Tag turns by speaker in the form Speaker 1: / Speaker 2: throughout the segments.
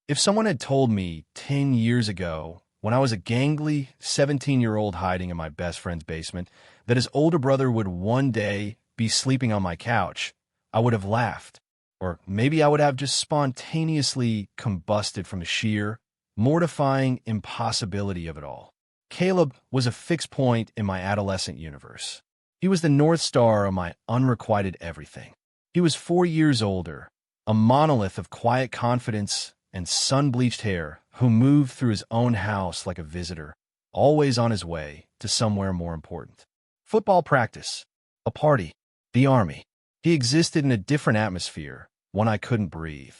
Speaker 1: If someone had told me 10 years ago, when I was a gangly 17-year-old hiding in my best friend's basement, that his older brother would one day be sleeping on my couch, I would have laughed. Or maybe I would have just spontaneously combusted from the sheer, mortifying impossibility of it all. Caleb was a fixed point in my adolescent universe. He was the North Star of my unrequited everything. He was 4 years older, a monolith of quiet confidence and sun-bleached hair who moved through his own house like a visitor, always on his way to somewhere more important. Football practice, a party, the army. He existed in a different atmosphere, one I couldn't breathe.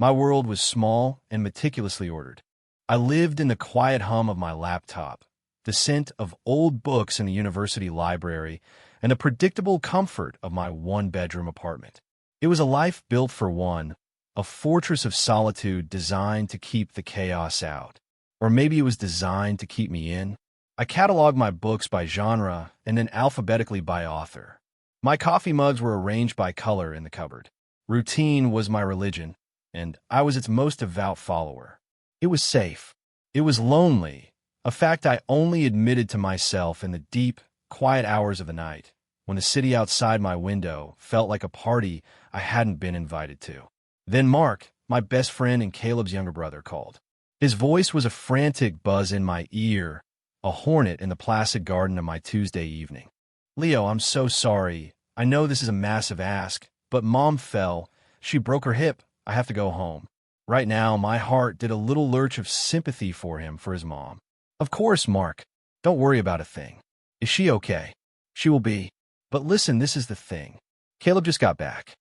Speaker 1: My world was small and meticulously ordered. I lived in the quiet hum of my laptop, the scent of old books in a university library, and the predictable comfort of my one-bedroom apartment. It was a life built for one, a fortress of solitude designed to keep the chaos out. Or maybe it was designed to keep me in. I cataloged my books by genre and then alphabetically by author. My coffee mugs were arranged by color in the cupboard. Routine was my religion, and I was its most devout follower. It was safe. It was lonely, a fact I only admitted to myself in the deep, quiet hours of the night, when the city outside my window felt like a party I hadn't been invited to. Then Mark, my best friend and Caleb's younger brother, called. His voice was a frantic buzz in my ear, a hornet in the placid garden of my Tuesday evening. "Leo, I'm so sorry. I know this is a massive ask, but Mom fell. She broke her hip. I have to go home." Right now, my heart did a little lurch of sympathy for him, for his mom. "Of course, Mark. Don't worry about a thing. Is she okay?" "She will be. But listen, this is the thing. Caleb just got back.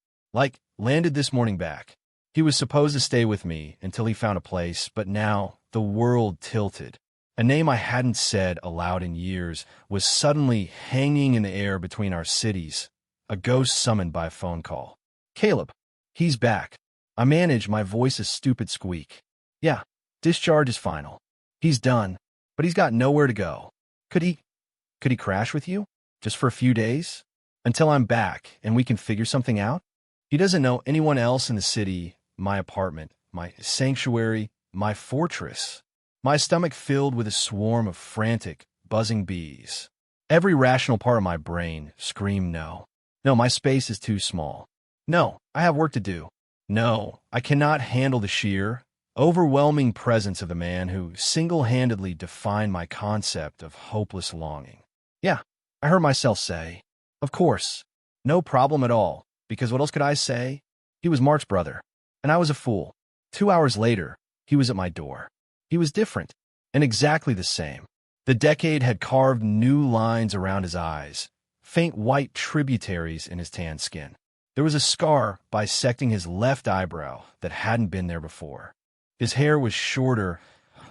Speaker 1: Landed this morning back. He was supposed to stay with me until he found a place, but now the world tilted. A name I hadn't said aloud in years was suddenly hanging in the air between our cities, a ghost summoned by a phone call. Caleb, he's back. I manage my voice's stupid squeak. Yeah, discharge is final. He's done, but he's got nowhere to go. Could he crash with you? Just for a few days? Until I'm back and we can figure something out? He doesn't know anyone else in the city, my apartment, my sanctuary, my fortress. My stomach filled with a swarm of frantic, buzzing bees. Every rational part of my brain screamed no. No, my space is too small. No, I have work to do. No, I cannot handle the sheer, overwhelming presence of the man who single-handedly defined my concept of hopeless longing. Yeah, I heard myself say, of course, no problem at all, because what else could I say? He was Mark's brother, and I was a fool. 2 hours later, he was at my door. He was different, and exactly the same. The decade had carved new lines around his eyes, faint white tributaries in his tan skin. There was a scar bisecting his left eyebrow that hadn't been there before. His hair was shorter,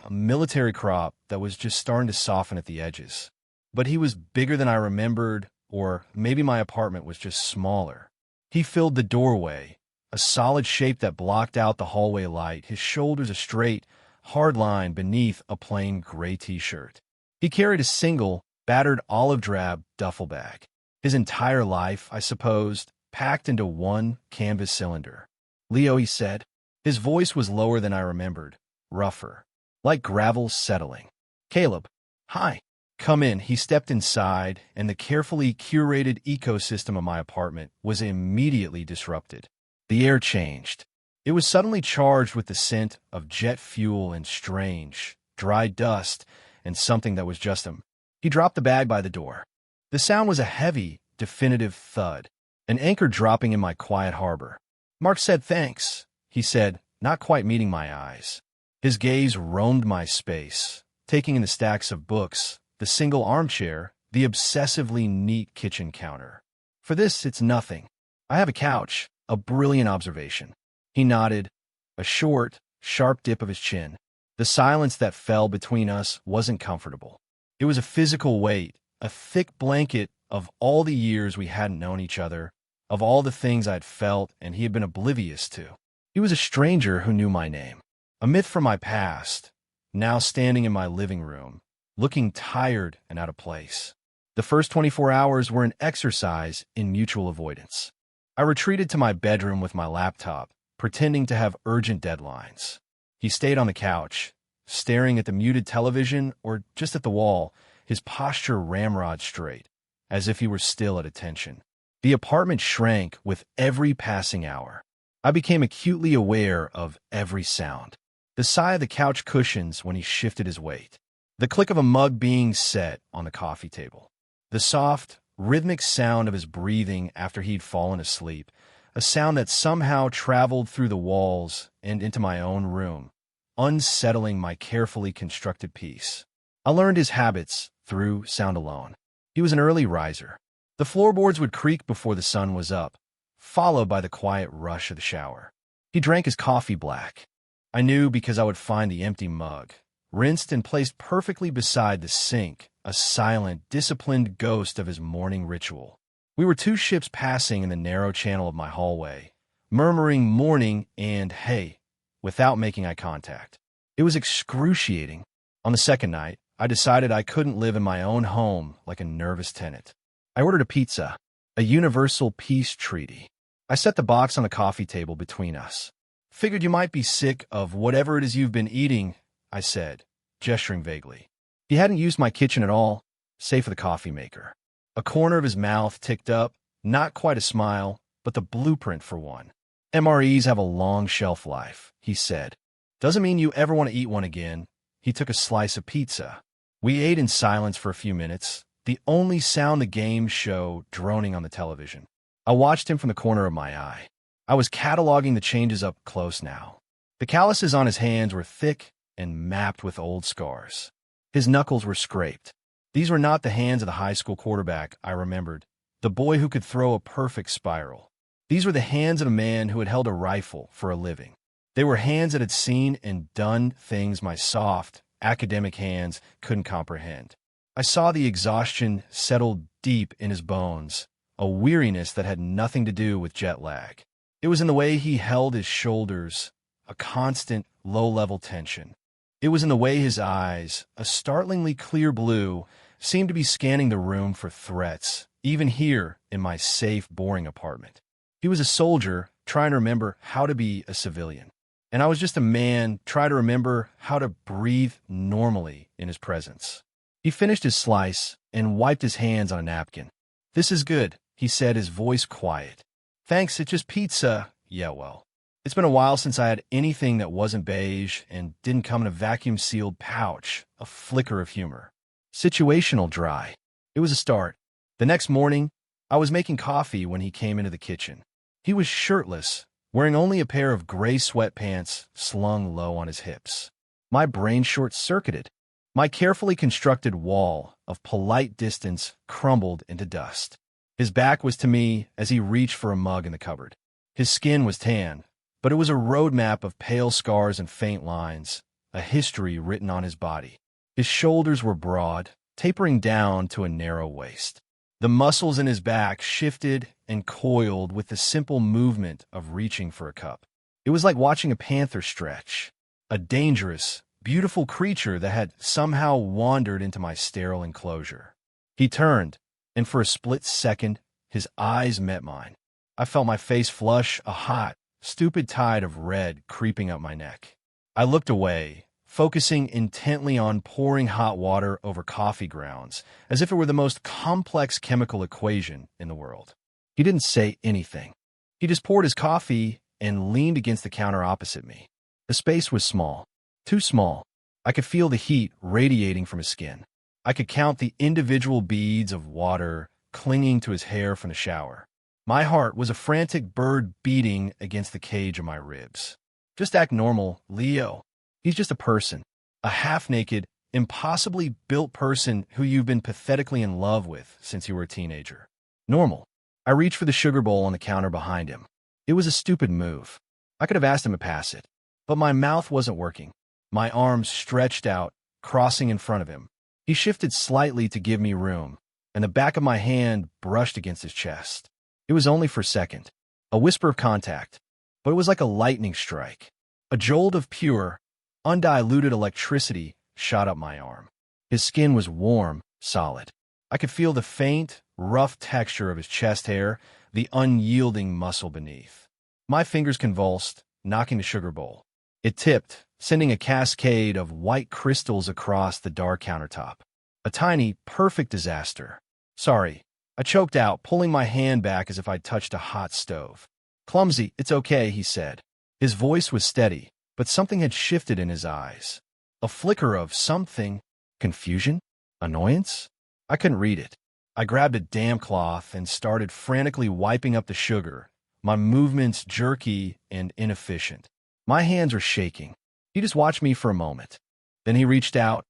Speaker 1: a military crop that was just starting to soften at the edges. But he was bigger than I remembered, or maybe my apartment was just smaller. He filled the doorway, a solid shape that blocked out the hallway light, his shoulders a straight, hard line beneath a plain gray t-shirt. He carried a single, battered olive-drab duffel bag. His entire life, I supposed, packed into one canvas cylinder. "Leo," he said. His voice was lower than I remembered, rougher, like gravel settling. "Caleb, hi. Come in." He stepped inside, and the carefully curated ecosystem of my apartment was immediately disrupted. The air changed. It was suddenly charged with the scent of jet fuel and strange, dry dust, and something that was just him. He dropped the bag by the door. The sound was a heavy, definitive thud, an anchor dropping in my quiet harbor. "Mark said thanks," he said, not quite meeting my eyes. His gaze roamed my space, taking in the stacks of books, the single armchair, the obsessively neat kitchen counter. "For this, it's nothing. I have a couch." A brilliant observation. He nodded, a short, sharp dip of his chin. The silence that fell between us wasn't comfortable. It was a physical weight, a thick blanket of all the years we hadn't known each other, of all the things I'd felt and he had been oblivious to. He was a stranger who knew my name, a myth from my past, now standing in my living room, looking tired and out of place. The first 24 hours were an exercise in mutual avoidance. I retreated to my bedroom with my laptop, pretending to have urgent deadlines. He stayed on the couch, staring at the muted television or just at the wall, his posture ramrod straight, as if he were still at attention. The apartment shrank with every passing hour. I became acutely aware of every sound. The sigh of the couch cushions when he shifted his weight. The click of a mug being set on the coffee table. The soft, rhythmic sound of his breathing after he'd fallen asleep. A sound that somehow traveled through the walls and into my own room, unsettling my carefully constructed peace. I learned his habits through sound alone. He was an early riser. The floorboards would creak before the sun was up, followed by the quiet rush of the shower. He drank his coffee black. I knew because I would find the empty mug, rinsed and placed perfectly beside the sink, a silent, disciplined ghost of his morning ritual. We were two ships passing in the narrow channel of my hallway, murmuring morning and hey, without making eye contact. It was excruciating. On the second night, I decided I couldn't live in my own home like a nervous tenant. I ordered a pizza, a universal peace treaty. I set the box on the coffee table between us. Figured you might be sick of whatever it is you've been eating, I said, gesturing vaguely. He hadn't used my kitchen at all, save for the coffee maker. A corner of his mouth ticked up, not quite a smile, but the blueprint for one. MREs have a long shelf life, he said. Doesn't mean you ever want to eat one again. He took a slice of pizza. We ate in silence for a few minutes, the only sound the game show droning on the television. I watched him from the corner of my eye. I was cataloging the changes up close now. The calluses on his hands were thick and mapped with old scars. His knuckles were scraped. These were not the hands of the high school quarterback I remembered, the boy who could throw a perfect spiral. These were the hands of a man who had held a rifle for a living. They were hands that had seen and done things my soft, academic hands couldn't comprehend. I saw the exhaustion settle deep in his bones, a weariness that had nothing to do with jet lag. It was in the way he held his shoulders, a constant, low-level tension. It was in the way his eyes, a startlingly clear blue, seemed to be scanning the room for threats, even here in my safe, boring apartment. He was a soldier trying to remember how to be a civilian. And I was just a man trying to remember how to breathe normally in his presence. He finished his slice and wiped his hands on a napkin. "This is good," he said, his voice quiet. "Thanks, it's just pizza." Yeah, well. It's been a while since I had anything that wasn't beige and didn't come in a vacuum-sealed pouch, a flicker of humor. Situational dry. It was a start. The next morning, I was making coffee when he came into the kitchen. He was shirtless, wearing only a pair of gray sweatpants slung low on his hips. My brain short-circuited. My carefully constructed wall of polite distance crumbled into dust. His back was to me as he reached for a mug in the cupboard. His skin was tan, but it was a roadmap of pale scars and faint lines, a history written on his body. His shoulders were broad, tapering down to a narrow waist. The muscles in his back shifted and coiled with the simple movement of reaching for a cup. It was like watching a panther stretch, a dangerous, beautiful creature that had somehow wandered into my sterile enclosure. He turned, and for a split second, his eyes met mine. I felt my face flush, a hot, stupid tide of red creeping up my neck. I looked away, focusing intently on pouring hot water over coffee grounds, as if it were the most complex chemical equation in the world. He didn't say anything. He just poured his coffee and leaned against the counter opposite me. The space was small, too small. I could feel the heat radiating from his skin. I could count the individual beads of water clinging to his hair from the shower. My heart was a frantic bird beating against the cage of my ribs. Just act normal, Leo. He's just a person, a half-naked, impossibly built person who you've been pathetically in love with since you were a teenager. Normal. I reached for the sugar bowl on the counter behind him. It was a stupid move. I could have asked him to pass it, but my mouth wasn't working. My arms stretched out, crossing in front of him. He shifted slightly to give me room, and the back of my hand brushed against his chest. It was only for a second, a whisper of contact, but it was like a lightning strike. A jolt of pure, undiluted electricity shot up my arm. His skin was warm, solid. I could feel the faint, rough texture of his chest hair, the unyielding muscle beneath. My fingers convulsed, knocking the sugar bowl. It tipped, sending a cascade of white crystals across the dark countertop. A tiny, perfect disaster. Sorry, I choked out, pulling my hand back as if I'd touched a hot stove. Clumsy, it's okay, he said. His voice was steady, but something had shifted in his eyes. A flicker of something. Confusion? Annoyance? I couldn't read it. I grabbed a damp cloth and started frantically wiping up the sugar, my movements jerky and inefficient. My hands were shaking. He just watched me for a moment. Then he reached out,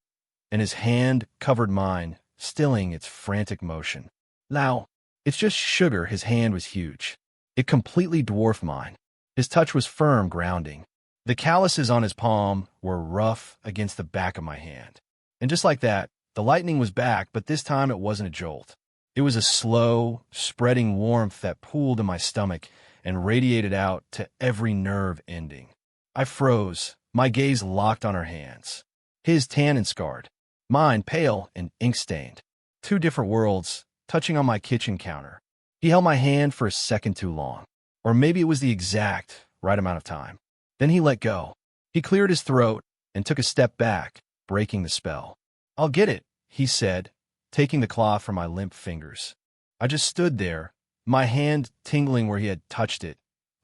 Speaker 1: and his hand covered mine, stilling its frantic motion. Now, it's just sugar. His hand was huge. It completely dwarfed mine. His touch was firm, grounding. The calluses on his palm were rough against the back of my hand. And just like that, the lightning was back, but this time it wasn't a jolt. It was a slow, spreading warmth that pooled in my stomach and radiated out to every nerve ending. I froze, my gaze locked on our hands. His tan and scarred, mine pale and ink-stained. Two different worlds, touching on my kitchen counter. He held my hand for a second too long. Or maybe it was the exact right amount of time. Then he let go. He cleared his throat and took a step back, breaking the spell. I'll get it, he said, taking the cloth from my limp fingers. I just stood there, my hand tingling where he had touched it,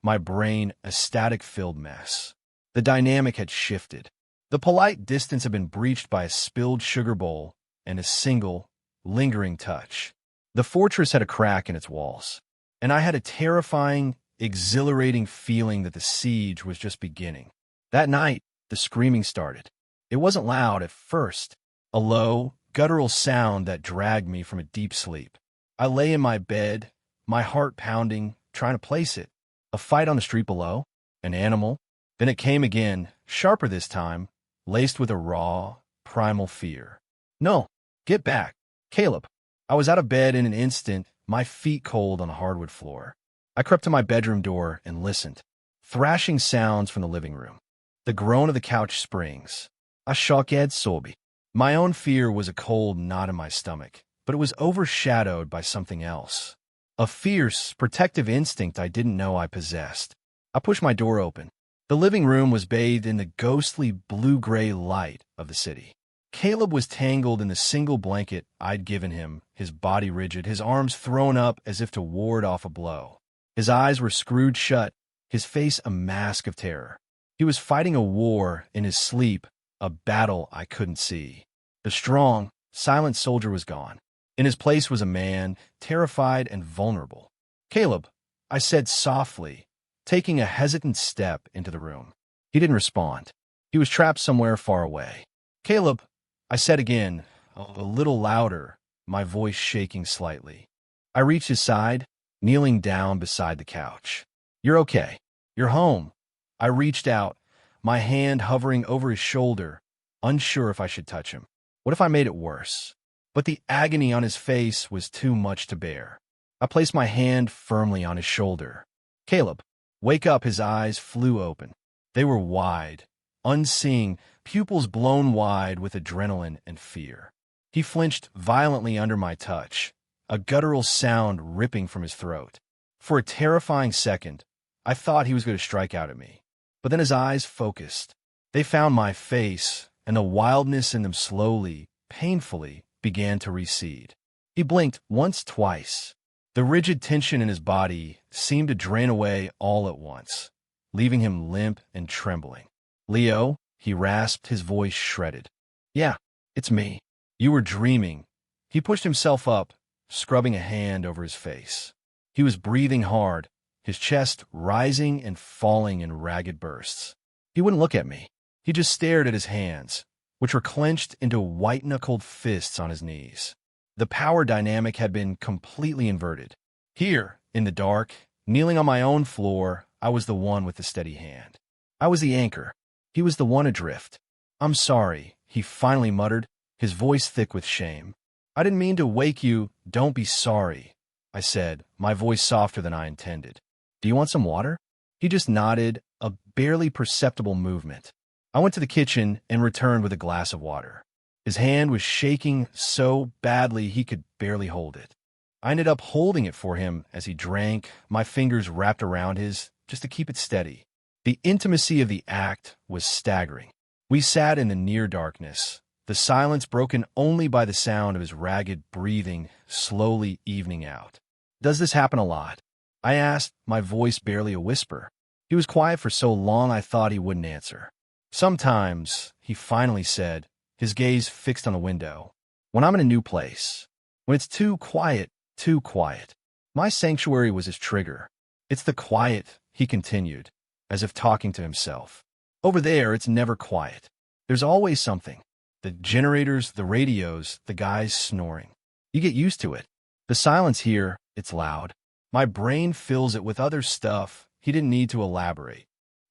Speaker 1: my brain a static-filled mess. The dynamic had shifted. The polite distance had been breached by a spilled sugar bowl and a single, lingering touch. The fortress had a crack in its walls, and I had a terrifying, exhilarating feeling that the siege was just beginning. That night, the screaming started. It wasn't loud at first, a low, guttural sound that dragged me from a deep sleep. I lay in my bed, my heart pounding, trying to place it. A fight on the street below? An animal? Then it came again, sharper this time, laced with a raw, primal fear. No, get back. Caleb. I was out of bed in an instant, my feet cold on the hardwood floor. I crept to my bedroom door and listened. Thrashing sounds from the living room. The groan of the couch springs. A shocked sobi. My own fear was a cold knot in my stomach, but it was overshadowed by something else. A fierce, protective instinct I didn't know I possessed. I pushed my door open. The living room was bathed in the ghostly blue-gray light of the city. Caleb was tangled in the single blanket I'd given him, his body rigid, his arms thrown up as if to ward off a blow. His eyes were screwed shut, his face a mask of terror. He was fighting a war in his sleep, a battle I couldn't see. The strong, silent soldier was gone. In his place was a man, terrified and vulnerable. Caleb, I said softly, taking a hesitant step into the room. He didn't respond. He was trapped somewhere far away. Caleb, I said again, a little louder, my voice shaking slightly. I reached his side, kneeling down beside the couch. You're okay. You're home. I reached out, my hand hovering over his shoulder, unsure if I should touch him. What if I made it worse? But the agony on his face was too much to bear. I placed my hand firmly on his shoulder. Caleb, wake up. His eyes flew open. They were wide, unseeing, pupils blown wide with adrenaline and fear. He flinched violently under my touch, a guttural sound ripping from his throat. For a terrifying second, I thought he was going to strike out at me. But then his eyes focused. They found my face, and the wildness in them slowly, painfully, began to recede. He blinked once, twice. The rigid tension in his body seemed to drain away all at once, leaving him limp and trembling. Leo, he rasped, his voice shredded. Yeah, it's me. You were dreaming. He pushed himself up, scrubbing a hand over his face. He was breathing hard, his chest rising and falling in ragged bursts. He wouldn't look at me. He just stared at his hands, which were clenched into white-knuckled fists on his knees. The power dynamic had been completely inverted. Here, in the dark, kneeling on my own floor, I was the one with the steady hand. I was the anchor. He was the one adrift. I'm sorry, he finally muttered, his voice thick with shame. I didn't mean to wake you. Don't be sorry, I said, my voice softer than I intended. Do you want some water? He just nodded, a barely perceptible movement. I went to the kitchen and returned with a glass of water. His hand was shaking so badly he could barely hold it. I ended up holding it for him as he drank, my fingers wrapped around his, just to keep it steady. The intimacy of the act was staggering. We sat in the near darkness, the silence broken only by the sound of his ragged breathing slowly evening out. "Does this happen a lot?" I asked, my voice barely a whisper. He was quiet for so long I thought he wouldn't answer. "Sometimes," he finally said, his gaze fixed on the window. "When I'm in a new place. When it's too quiet, too quiet." My sanctuary was his trigger. "It's the quiet," he continued, as if talking to himself. "Over there, it's never quiet. There's always something. The generators, the radios, the guys snoring. You get used to it. The silence here, it's loud. My brain fills it with other stuff." He didn't need to elaborate.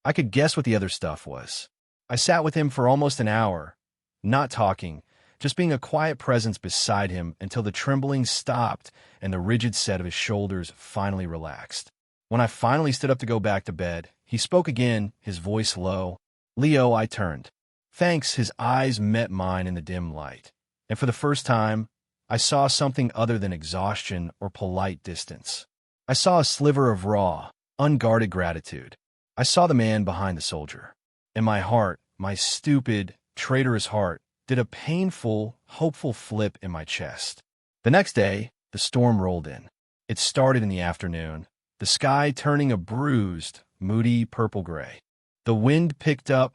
Speaker 1: I could guess what the other stuff was. I sat with him for almost an hour, not talking, just being a quiet presence beside him until the trembling stopped and the rigid set of his shoulders finally relaxed. When I finally stood up to go back to bed, he spoke again, his voice low. "Leo," I turned. "Thanks." His eyes met mine in the dim light, and for the first time, I saw something other than exhaustion or polite distance. I saw a sliver of raw, unguarded gratitude. I saw the man behind the soldier. And my heart, my stupid, traitorous heart, did a painful, hopeful flip in my chest. The next day, the storm rolled in. It started in the afternoon, the sky turning a bruised, moody purple-gray. The wind picked up,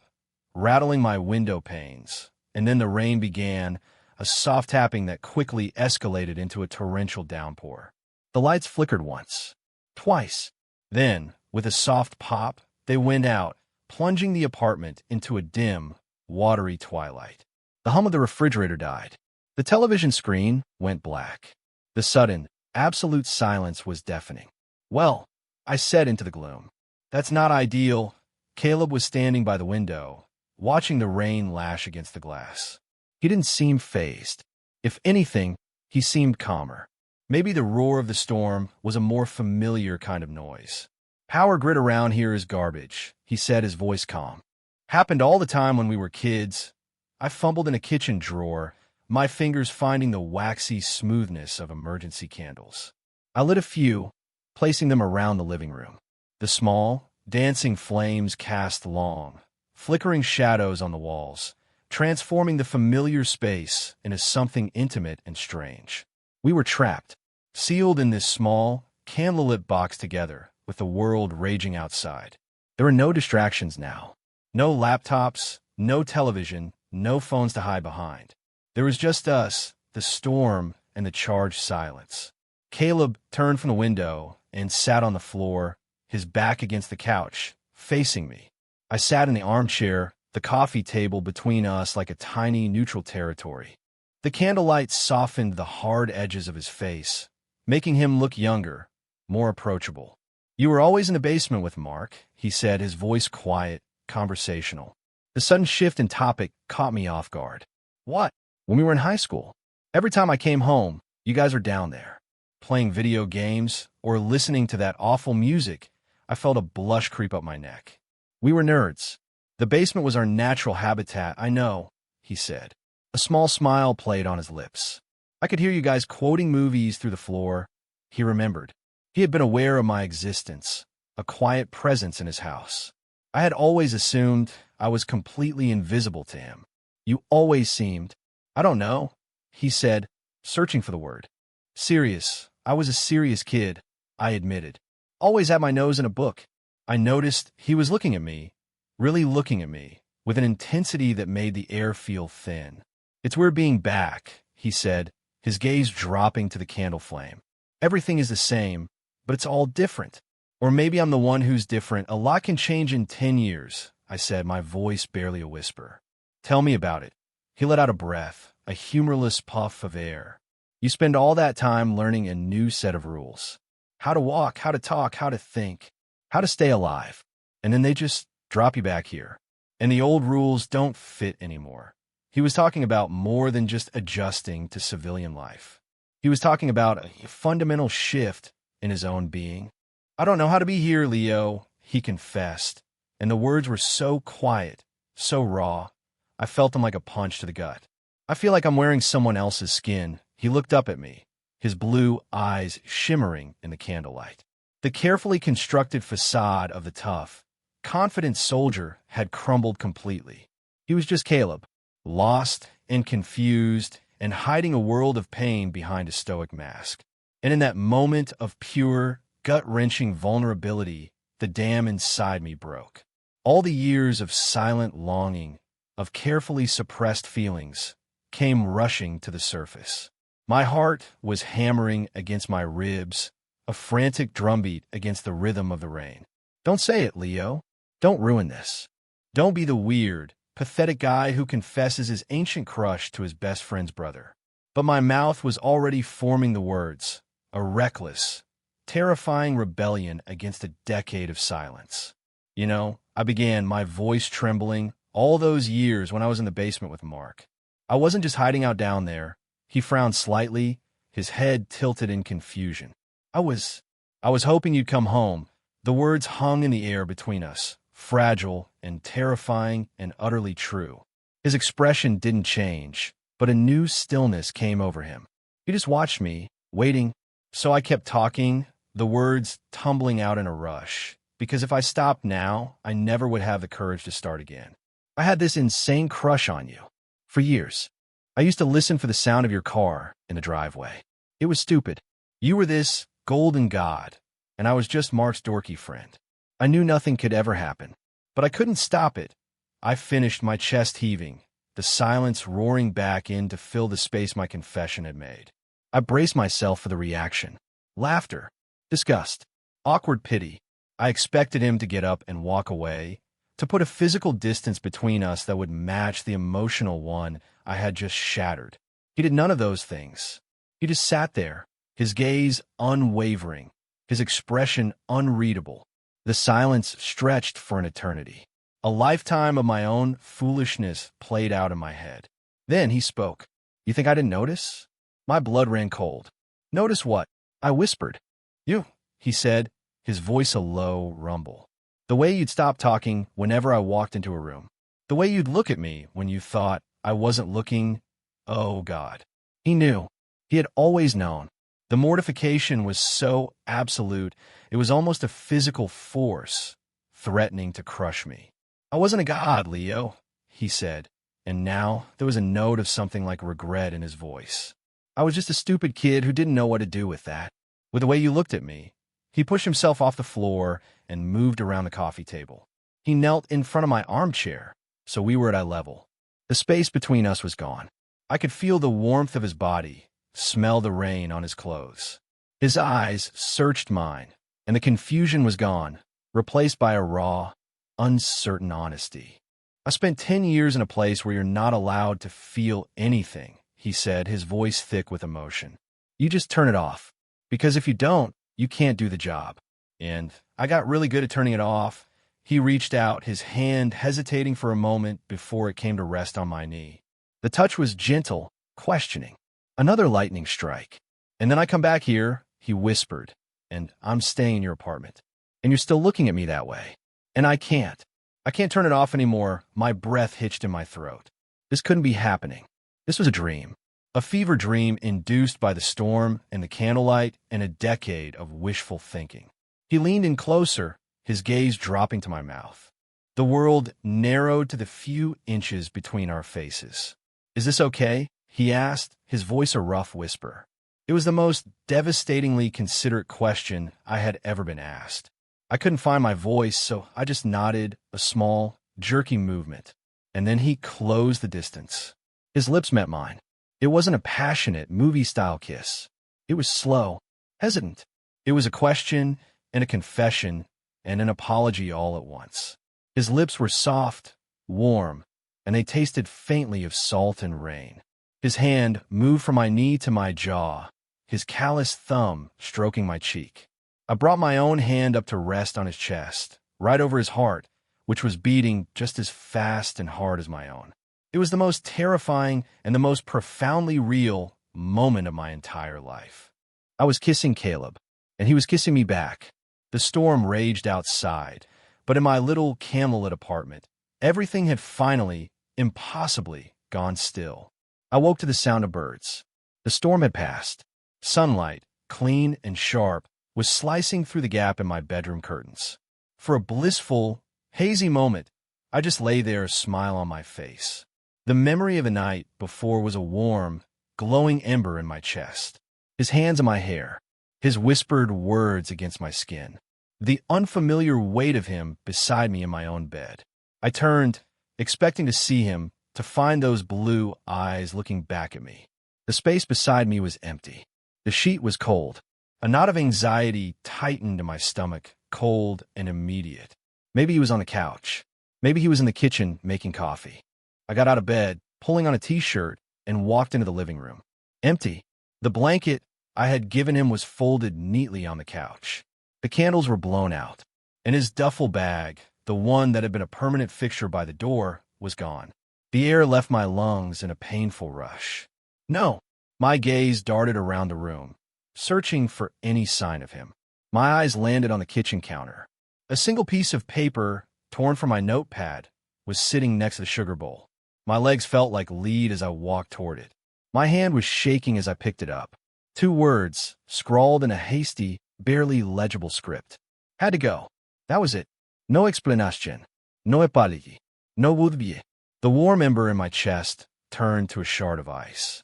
Speaker 1: rattling my window panes, and then the rain began, a soft tapping that quickly escalated into a torrential downpour. The lights flickered once, twice. Then, with a soft pop, they went out, plunging the apartment into a dim, watery twilight. The hum of the refrigerator died. The television screen went black. The sudden, absolute silence was deafening. "Well," I said into the gloom. "That's not ideal." Caleb was standing by the window, watching the rain lash against the glass. He didn't seem fazed. If anything, he seemed calmer. Maybe the roar of the storm was a more familiar kind of noise. "Power grid around here is garbage," he said, his voice calm. "Happened all the time when we were kids." I fumbled in a kitchen drawer, my fingers finding the waxy smoothness of emergency candles. I lit a few, placing them around the living room. The small, dancing flames cast long, flickering shadows on the walls, transforming the familiar space into something intimate and strange. We were trapped, sealed in this small, candlelit box together, with the world raging outside. There were no distractions now. No laptops, no television, no phones to hide behind. There was just us, the storm, and the charged silence. Caleb turned from the window and sat on the floor, his back against the couch, facing me. I sat in the armchair, the coffee table between us like a tiny neutral territory. The candlelight softened the hard edges of his face, making him look younger, more approachable. "You were always in the basement with Mark," he said, his voice quiet, conversational. The sudden shift in topic caught me off guard. "What?" "When we were in high school. Every time I came home, you guys were down there, playing video games or listening to that awful music." I felt a blush creep up my neck. "We were nerds. The basement was our natural habitat, I know," he said. A small smile played on his lips. "I could hear you guys quoting movies through the floor." He remembered. He had been aware of my existence, a quiet presence in his house. I had always assumed I was completely invisible to him. "You always seemed—" "I don't know," he said, searching for the word. "Serious. I was a serious kid," I admitted. "Always had my nose in a book." I noticed he was looking at me, really looking at me, with an intensity that made the air feel thin. "It's weird being back," he said, his gaze dropping to the candle flame. "Everything is the same, but it's all different. Or maybe I'm the one who's different. A lot can change in 10 years, I said, my voice barely a whisper. "Tell me about it." He let out a breath, a humorless puff of air. "You spend all that time learning a new set of rules. How to walk, how to talk, how to think, how to stay alive. And then they just drop you back here. And the old rules don't fit anymore." He was talking about more than just adjusting to civilian life. He was talking about a fundamental shift in his own being. "I don't know how to be here, Leo," he confessed. And the words were so quiet, so raw, I felt them like a punch to the gut. "I feel like I'm wearing someone else's skin." He looked up at me, his blue eyes shimmering in the candlelight. The carefully constructed facade of the tough, confident soldier had crumbled completely. He was just Caleb, lost and confused and hiding a world of pain behind a stoic mask. And in that moment of pure, gut-wrenching vulnerability, the dam inside me broke. All the years of silent longing, of carefully suppressed feelings, came rushing to the surface. My heart was hammering against my ribs, a frantic drumbeat against the rhythm of the rain. Don't say it, Leo. Don't ruin this. Don't be the weird, pathetic guy who confesses his ancient crush to his best friend's brother. But my mouth was already forming the words, a reckless, terrifying rebellion against a decade of silence. You know, I began, my voice trembling, all those years when I was in the basement with Mark. I wasn't just hiding out down there. He frowned slightly, his head tilted in confusion. I was hoping you'd come home. The words hung in the air between us, fragile and terrifying and utterly true. His expression didn't change, but a new stillness came over him. He just watched me, waiting, so I kept talking, the words tumbling out in a rush, because if I stopped now, I never would have the courage to start again. I had this insane crush on you. For years. I used to listen for the sound of your car in the driveway. It was stupid. You were this golden god, and I was just Mark's dorky friend. I knew nothing could ever happen, but I couldn't stop it. I finished, my chest heaving, the silence roaring back in to fill the space my confession had made. I braced myself for the reaction. Laughter, disgust, awkward pity. I expected him to get up and walk away, to put a physical distance between us that would match the emotional one I had just shattered. He did none of those things. He just sat there, his gaze unwavering, his expression unreadable. The silence stretched for an eternity. A lifetime of my own foolishness played out in my head. Then he spoke. You think I didn't notice? My blood ran cold. Notice what? I whispered. You, he said, his voice a low rumble. The way you'd stop talking whenever I walked into a room. The way you'd look at me when you thought I wasn't looking. Oh, God. He knew. He had always known. The mortification was so absolute, it was almost a physical force, threatening to crush me. I wasn't a god, Leo, he said, and now there was a note of something like regret in his voice. I was just a stupid kid who didn't know what to do with that. With the way you looked at me. He pushed himself off the floor and moved around the coffee table. He knelt in front of my armchair, so we were at eye level. The space between us was gone. I could feel the warmth of his body, smell the rain on his clothes. His eyes searched mine, and the confusion was gone, replaced by a raw, uncertain honesty. I spent 10 years in a place where you're not allowed to feel anything, he said, his voice thick with emotion. You just turn it off, because if you don't, you can't do the job. And I got really good at turning it off. He reached out, his hand hesitating for a moment before it came to rest on my knee. The touch was gentle, questioning. Another lightning strike. And then I come back here, he whispered, and I'm staying in your apartment. And you're still looking at me that way. And I can't. I can't turn it off anymore. My breath hitched in my throat. This couldn't be happening. This was a dream. A fever dream induced by the storm and the candlelight and a decade of wishful thinking. He leaned in closer, his gaze dropping to my mouth. The world narrowed to the few inches between our faces. Is this okay? He asked, his voice a rough whisper. It was the most devastatingly considerate question I had ever been asked. I couldn't find my voice, so I just nodded, a small, jerky movement. And then he closed the distance. His lips met mine. It wasn't a passionate, movie-style kiss. It was slow, hesitant. It was a question and a confession and an apology all at once. His lips were soft, warm, and they tasted faintly of salt and rain. His hand moved from my knee to my jaw, his calloused thumb stroking my cheek. I brought my own hand up to rest on his chest, right over his heart, which was beating just as fast and hard as my own. It was the most terrifying and the most profoundly real moment of my entire life. I was kissing Caleb, and he was kissing me back. The storm raged outside, but in my little candlelit apartment, everything had finally, impossibly, gone still. I woke to the sound of birds. The storm had passed. Sunlight, clean and sharp, was slicing through the gap in my bedroom curtains. For a blissful, hazy moment, I just lay there, a smile on my face. The memory of a night before was a warm, glowing ember in my chest. His hands in my hair, his whispered words against my skin, the unfamiliar weight of him beside me in my own bed. I turned, expecting to see him, to find those blue eyes looking back at me. The space beside me was empty. The sheet was cold. A knot of anxiety tightened in my stomach, cold and immediate. Maybe he was on the couch. Maybe he was in the kitchen making coffee. I got out of bed, pulling on a t-shirt, and walked into the living room. Empty. The blanket I had given him was folded neatly on the couch. The candles were blown out, and his duffel bag, the one that had been a permanent fixture by the door, was gone. The air left my lungs in a painful rush. No. My gaze darted around the room, searching for any sign of him. My eyes landed on the kitchen counter. A single piece of paper, torn from my notepad, was sitting next to the sugar bowl. My legs felt like lead as I walked toward it. My hand was shaking as I picked it up. 2 words, scrawled in a hasty, barely legible script. Had to go. That was it. No explanation. No apology. No would-be. The warm ember in my chest turned to a shard of ice.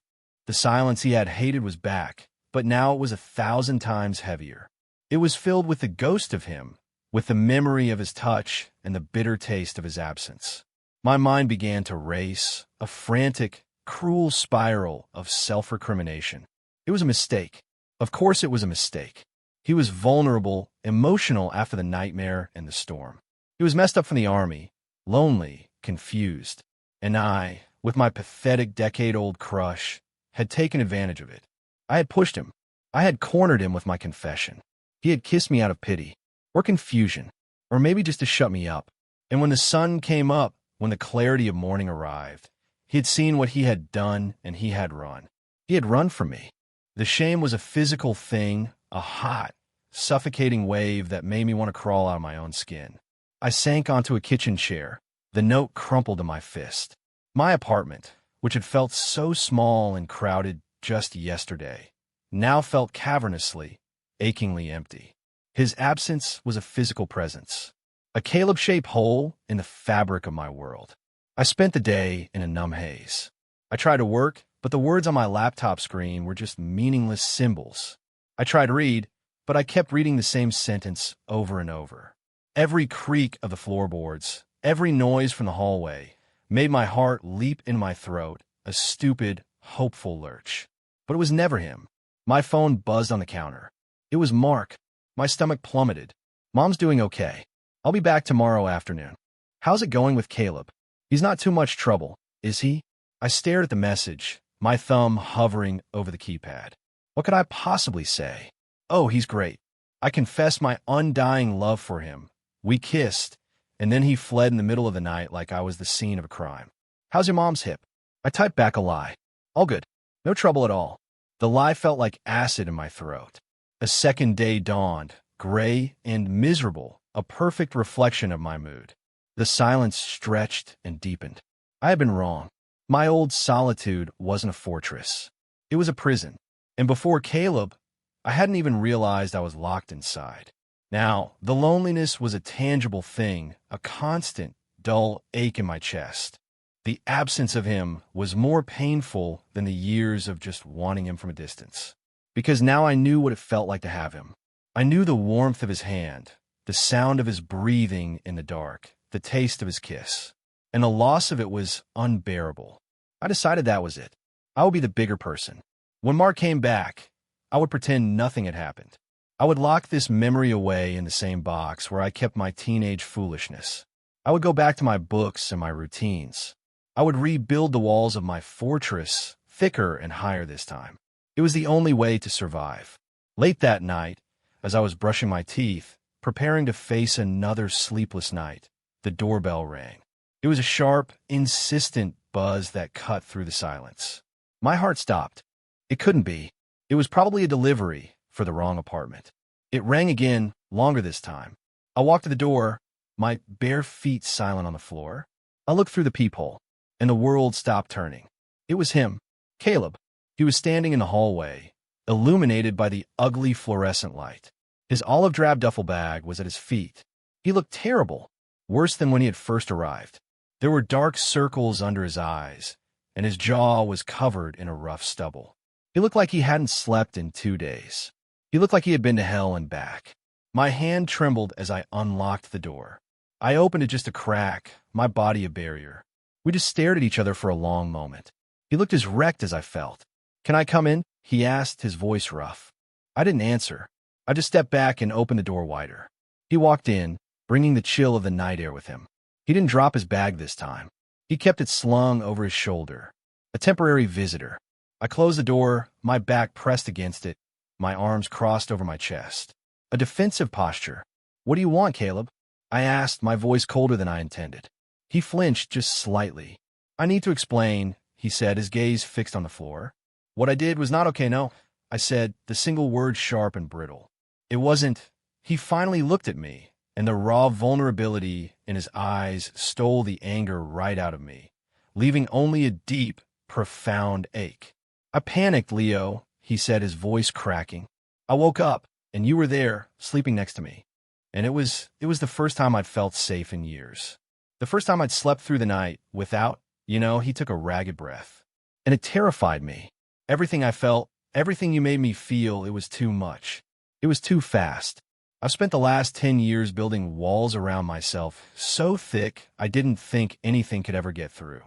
Speaker 1: The silence he had hated was back, but now it was 1,000 times heavier. It was filled with the ghost of him, with the memory of his touch and the bitter taste of his absence. My mind began to race, a frantic, cruel spiral of self-recrimination. It was a mistake. Of course it was a mistake. He was vulnerable, emotional after the nightmare and the storm. He was messed up from the army, lonely, confused. And I, with my pathetic decade-old crush, had taken advantage of it. I had pushed him. I had cornered him with my confession. He had kissed me out of pity, or confusion, or maybe just to shut me up. And when the sun came up, when the clarity of morning arrived, he had seen what he had done and he had run. He had run from me. The shame was a physical thing, a hot, suffocating wave that made me want to crawl out of my own skin. I sank onto a kitchen chair, the note crumpled in my fist. My apartment, which had felt so small and crowded just yesterday, now felt cavernously, achingly empty. His absence was a physical presence, a Caleb-shaped hole in the fabric of my world. I spent the day in a numb haze. I tried to work, but the words on my laptop screen were just meaningless symbols. I tried to read, but I kept reading the same sentence over and over. Every creak of the floorboards, every noise from the hallway, made my heart leap in my throat, a stupid, hopeful lurch. But it was never him. My phone buzzed on the counter. It was Mark. My stomach plummeted. Mom's doing okay. I'll be back tomorrow afternoon. How's it going with Caleb? He's not too much trouble, is he? I stared at the message, my thumb hovering over the keypad. What could I possibly say? Oh, he's great. I confessed my undying love for him. We kissed, and then he fled in the middle of the night like I was the scene of a crime. How's your mom's hip? I typed back a lie. All good. No trouble at all. The lie felt like acid in my throat. A second day dawned, gray and miserable, a perfect reflection of my mood. The silence stretched and deepened. I had been wrong. My old solitude wasn't a fortress. It was a prison. And before Caleb, I hadn't even realized I was locked inside. Now, the loneliness was a tangible thing, a constant, dull ache in my chest. The absence of him was more painful than the years of just wanting him from a distance. Because now I knew what it felt like to have him. I knew the warmth of his hand, the sound of his breathing in the dark, the taste of his kiss. And the loss of it was unbearable. I decided that was it. I would be the bigger person. When Mark came back, I would pretend nothing had happened. I would lock this memory away in the same box where I kept my teenage foolishness. I would go back to my books and my routines. I would rebuild the walls of my fortress, thicker and higher this time. It was the only way to survive. Late that night, as I was brushing my teeth, preparing to face another sleepless night, the doorbell rang. It was a sharp, insistent buzz that cut through the silence. My heart stopped. It couldn't be. It was probably a delivery for the wrong apartment. It rang again, longer this time. I walked to the door, my bare feet silent on the floor. I looked through the peephole, and the world stopped turning. It was him, Caleb. He was standing in the hallway, illuminated by the ugly fluorescent light. His olive-drab duffel bag was at his feet. He looked terrible. worse than when he had first arrived. There were dark circles under his eyes, and his jaw was covered in a rough stubble. He looked like he hadn't slept in 2 days. He looked like he had been to hell and back. My hand trembled as I unlocked the door. I opened it just a crack, my body a barrier. We just stared at each other for a long moment. He looked as wrecked as I felt. "Can I come in?" he asked, his voice rough. I didn't answer. I just stepped back and opened the door wider. He walked in, bringing the chill of the night air with him. He didn't drop his bag this time. He kept it slung over his shoulder. A temporary visitor. I closed the door, my back pressed against it, my arms crossed over my chest. A defensive posture. "What do you want, Caleb?" I asked, my voice colder than I intended. He flinched just slightly. "I need to explain," he said, his gaze fixed on the floor. "What I did was not okay, no," I said, the single word sharp and brittle. "It wasn't." He finally looked at me, and the raw vulnerability in his eyes stole the anger right out of me, leaving only a deep, profound ache. "I panicked, Leo," he said, his voice cracking. "I woke up, and you were there, sleeping next to me. And it was the first time I'd felt safe in years. The first time I'd slept through the night without, he took a ragged breath. And it terrified me. Everything I felt, everything you made me feel, it was too much. It was too fast. I've spent the last 10 years building walls around myself so thick I didn't think anything could ever get through.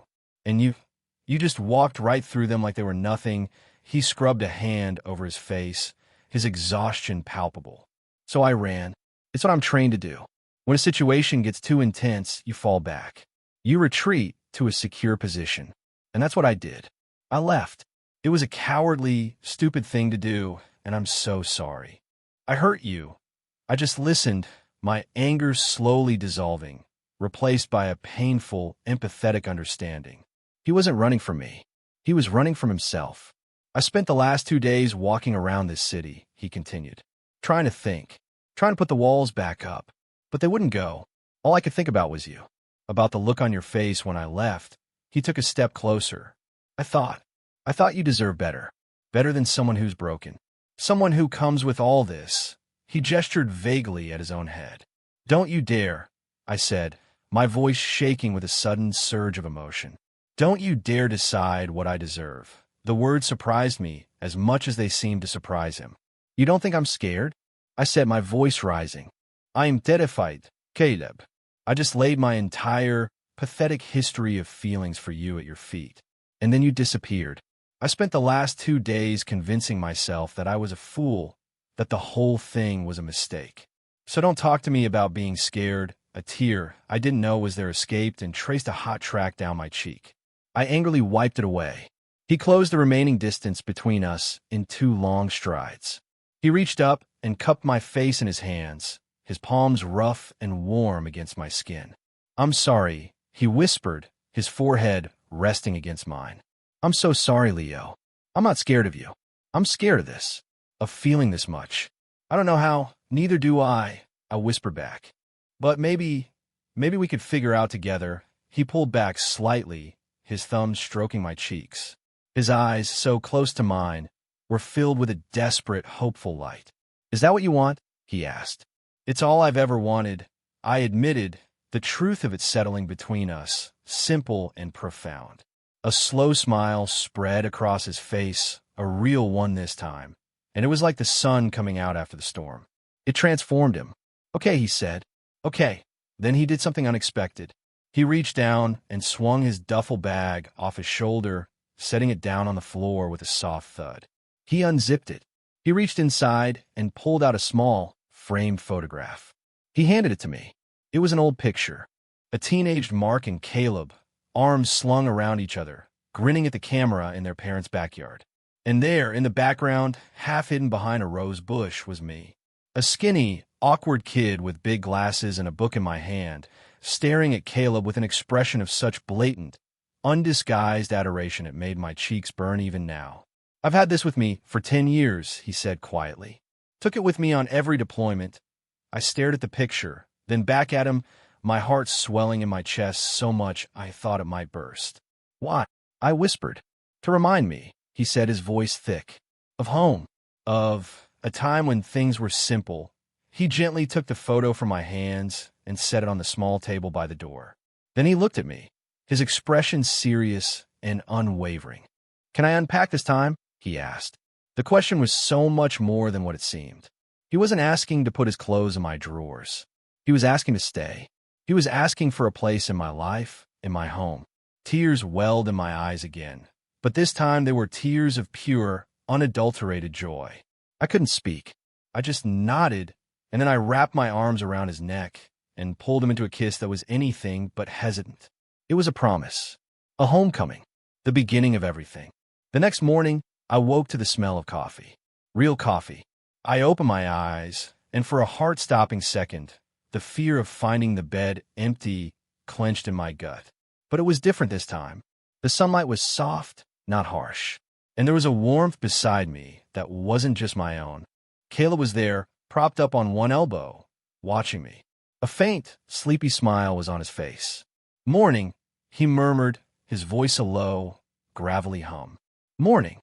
Speaker 1: And you just walked right through them like they were nothing." He scrubbed a hand over his face, his exhaustion palpable. "So I ran. It's what I'm trained to do. When a situation gets too intense, you fall back. You retreat to a secure position. And that's what I did. I left. It was a cowardly, stupid thing to do, and I'm so sorry. I hurt you. I just listened, my anger slowly dissolving, replaced by a painful, empathetic understanding. He wasn't running from me. He was running from himself. I spent the last 2 days walking around this city," he continued, "trying to think, trying to put the walls back up. But they wouldn't go. All I could think about was you, about the look on your face when I left." He took a step closer. I thought you deserve better. Better than someone who's broken. Someone who comes with all this." He gestured vaguely at his own head. "Don't you dare," I said, my voice shaking with a sudden surge of emotion. "Don't you dare decide what I deserve." The words surprised me as much as they seemed to surprise him. "You don't think I'm scared?" I said, my voice rising. "I am terrified, Caleb. I just laid my entire, pathetic history of feelings for you at your feet. And then you disappeared. I spent the last 2 days convincing myself that I was a fool, that the whole thing was a mistake. So don't talk to me about being scared." A tear I didn't know was there escaped and traced a hot track down my cheek. I angrily wiped it away. He closed the remaining distance between us in 2 long strides. He reached up and cupped my face in his hands, his palms rough and warm against my skin. "I'm sorry," he whispered, his forehead resting against mine. "I'm so sorry, Leo. I'm not scared of you. I'm scared of this, of feeling this much. I don't know how, neither do I whispered back. "But maybe we could figure out together." He pulled back slightly, his thumbs stroking my cheeks. His eyes, so close to mine, were filled with a desperate, hopeful light. "Is that what you want?" he asked. "It's all I've ever wanted," I admitted, the truth of it settling between us, simple and profound. A slow smile spread across his face, a real one this time, and it was like the sun coming out after the storm. It transformed him. "Okay," he said. "Okay." Then he did something unexpected. He reached down and swung his duffel bag off his shoulder, setting it down on the floor with a soft thud. He unzipped it. He reached inside and pulled out a small, framed photograph. He handed it to me. It was an old picture. A teenaged Mark and Caleb, arms slung around each other, grinning at the camera in their parents' backyard. And there, in the background, half hidden behind a rose bush, was me. A skinny, awkward kid with big glasses and a book in my hand, staring at Caleb with an expression of such blatant, undisguised adoration it made my cheeks burn even now. "I've had this with me for 10 years, he said quietly. "Took it with me on every deployment." I stared at the picture, then back at him, my heart swelling in my chest so much I thought it might burst. "Why?" I whispered. "To remind me," he said, his voice thick, "of home, of a time when things were simple." He gently took the photo from my hands and set it on the small table by the door. Then he looked at me, his expression serious and unwavering. "Can I unpack this time?" he asked. The question was so much more than what it seemed. He wasn't asking to put his clothes in my drawers. He was asking to stay. He was asking for a place in my life, in my home. Tears welled in my eyes again, but this time they were tears of pure, unadulterated joy. I couldn't speak. I just nodded, and then I wrapped my arms around his neck and pulled him into a kiss that was anything but hesitant. It was a promise, a homecoming, the beginning of everything. The next morning, I woke to the smell of coffee. Real coffee. I opened my eyes, and for a heart-stopping second, the fear of finding the bed empty clenched in my gut. But it was different this time. The sunlight was soft, not harsh, and there was a warmth beside me that wasn't just my own. Caleb was there, propped up on one elbow, watching me. A faint, sleepy smile was on his face. "Morning," he murmured, his voice a low, gravelly hum. "Morning,"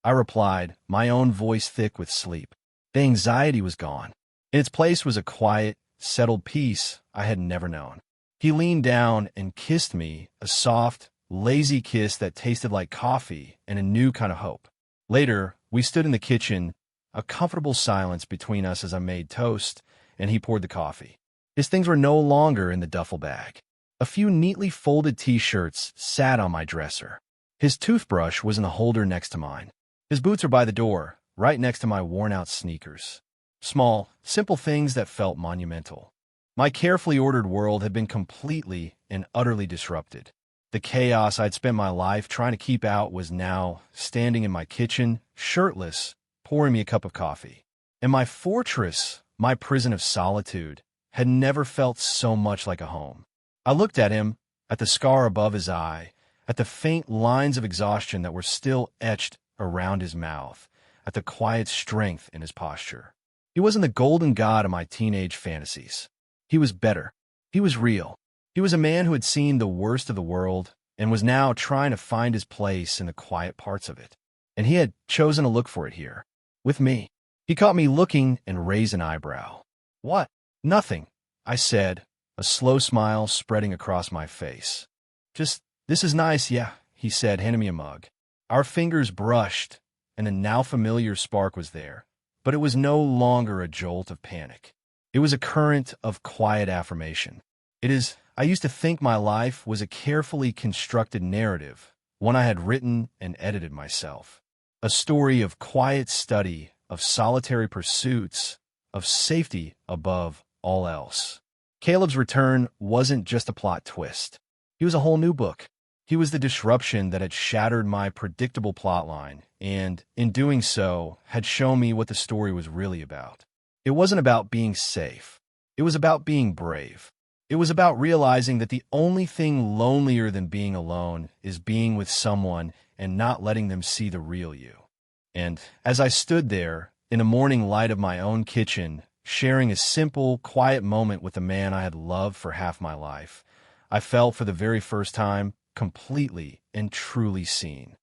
Speaker 1: I replied, my own voice thick with sleep. The anxiety was gone. In its place was a quiet, settled peace I had never known. He leaned down and kissed me, a soft, lazy kiss that tasted like coffee and a new kind of hope. Later, we stood in the kitchen, a comfortable silence between us as I made toast, and he poured the coffee. His things were no longer in the duffel bag. A few neatly folded T-shirts sat on my dresser. His toothbrush was in the holder next to mine. His boots were by the door, right next to my worn-out sneakers. Small, simple things that felt monumental. My carefully ordered world had been completely and utterly disrupted. The chaos I'd spent my life trying to keep out was now standing in my kitchen, shirtless, pouring me a cup of coffee. And my fortress, my prison of solitude, had never felt so much like a home. I looked at him, at the scar above his eye, at the faint lines of exhaustion that were still etched around his mouth, at the quiet strength in his posture. He wasn't the golden god of my teenage fantasies. He was better. He was real. He was a man who had seen the worst of the world and was now trying to find his place in the quiet parts of it. And he had chosen to look for it here, with me. He caught me looking and raised an eyebrow. "What?" "Nothing," I said, a slow smile spreading across my face. "Just, this is nice, yeah," he said, handing me a mug. Our fingers brushed, and a now familiar spark was there, but it was no longer a jolt of panic. It was a current of quiet affirmation. I used to think my life was a carefully constructed narrative, one I had written and edited myself. A story of quiet study, of solitary pursuits, of safety above all else. Caleb's return wasn't just a plot twist. He was a whole new book. He was the disruption that had shattered my predictable plotline, and, in doing so, had shown me what the story was really about. It wasn't about being safe. It was about being brave. It was about realizing that the only thing lonelier than being alone is being with someone and not letting them see the real you. And as I stood there, in the morning light of my own kitchen, sharing a simple, quiet moment with the man I had loved for half my life, I felt for the very first time completely and truly seen.